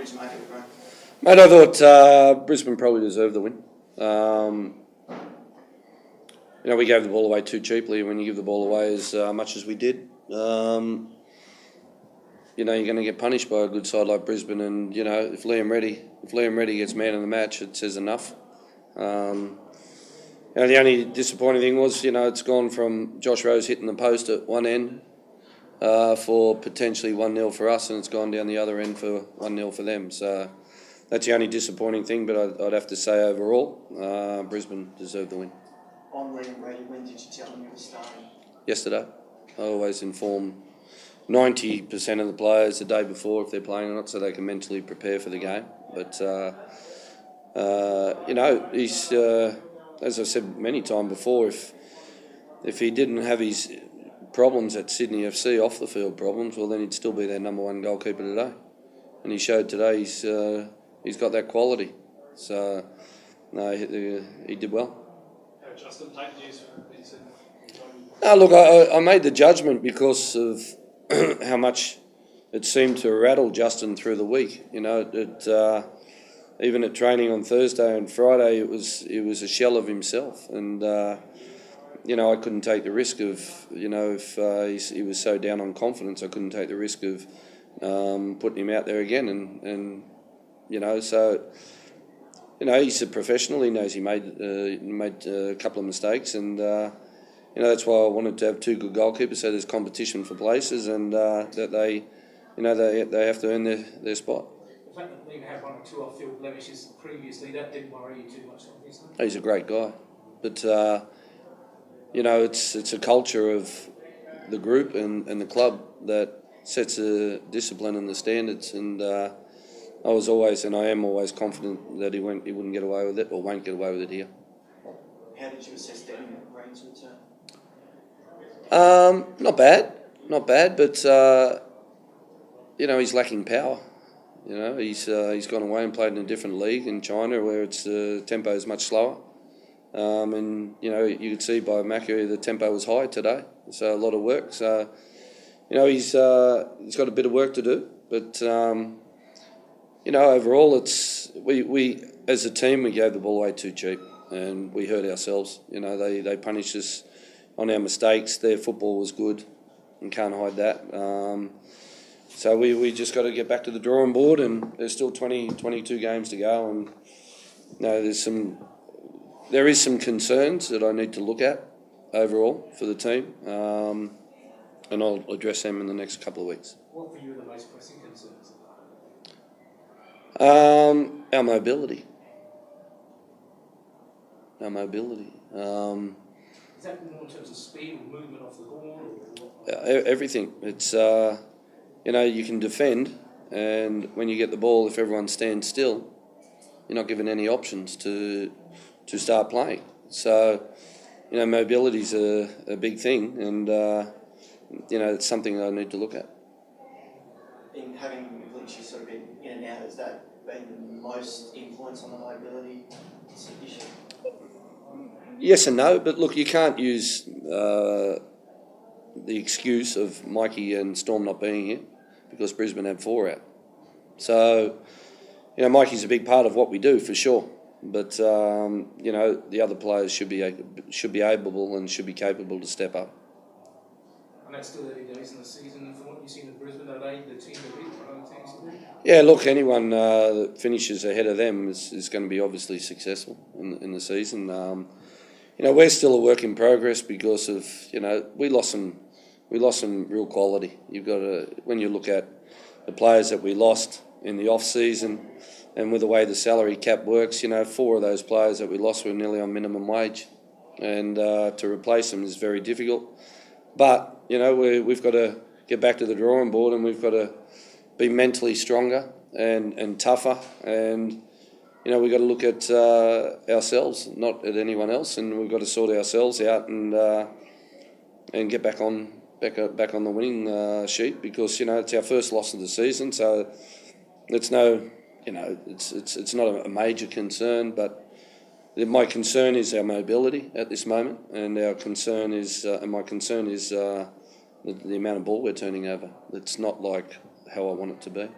did you make it, bro? Mate, I thought Brisbane probably deserved the win. We gave the ball away too cheaply. When you give the ball away as much as we did, you're going to get punished by a good side like Brisbane. And if Liam Reddy gets man of the match, it says enough. The only disappointing thing was, it's gone from Josh Rose hitting the post at one end for potentially 1-0 for us, and it's gone down the other end for 1-0 for them. So that's the only disappointing thing. But I'd have to say overall, Brisbane deserved the win. On Liam Reddy, when did you tell him you were starting? Yesterday. I always inform 90% of the players the day before if they're playing or not, so they can mentally prepare for the game. But he's as I've said many times before, if he didn't have his problems at Sydney FC, off the field problems, well then he'd still be their number one goalkeeper today. And he showed today he's got that quality. So no, he did well. Justin, take news from Vincent. Look, I made the judgment because of how much it seemed to rattle Justin through the week. Even at training on Thursday and Friday, it was a shell of himself, and I couldn't take the risk of if he was so down on confidence, I couldn't take the risk of putting him out there again, and so. He's a professional. He knows he made a couple of mistakes, and that's why I wanted to have two good goalkeepers. So there's competition for places, and that they have to earn their spot. The fact that Liam had one or two off-field blemishes previously, that didn't worry you too much, obviously. He's a great guy, but it's a culture of the group and the club that sets the discipline and the standards, and. I was always, and I am always confident that he wouldn't get away with it, or won't get away with it here. How did you assess Danny Green's return? Not bad, but he's lacking power. He's gone away and played in a different league in China where its tempo is much slower. And you could see by Macquarie the tempo was high today, so a lot of work. So he's got a bit of work to do, but. Overall, we as a team we gave the ball away too cheap, and we hurt ourselves. They punished us on our mistakes. Their football was good, and can't hide that. So we just got to get back to the drawing board, and there's still 22 games to go, and there is some concerns that I need to look at overall for the team, and I'll address them in the next couple of weeks. What for you are the most pressing concerns? Our mobility. Is that more in terms of speed or movement off the ball? Everything. It's you can defend, and when you get the ball, if everyone stands still, you're not given any options to start playing. So, mobility's a big thing, and it's something that I need to look at. In having glitchy sort of been in and out, has that been the most influence on the mobility issue? Yes and no, but look, you can't use the excuse of Mikey and Storm not being here because Brisbane had 4 out. So, Mikey's a big part of what we do for sure, but the other players should be able and should be capable to step up. And that's still early days in the season, and from what you've seen at Brisbane, are they the team to beat or other teams to beat? Yeah, look, anyone that finishes ahead of them is going to be obviously successful in the season. We're still a work in progress because of we lost some real quality. You've got to, when you look at the players that we lost in the off season, and with the way the salary cap works, 4 of those players that we lost were nearly on minimum wage, and to replace them is very difficult. But we've got to get back to the drawing board, and we've got to be mentally stronger and tougher, and we've got to look at ourselves, not at anyone else, and we've got to sort ourselves out and get back on the winning sheet, because it's our first loss of the season, so it's it's not a major concern, but. My concern is our mobility at this moment, and my concern is the amount of ball we're turning over. It's not like how I want it to be.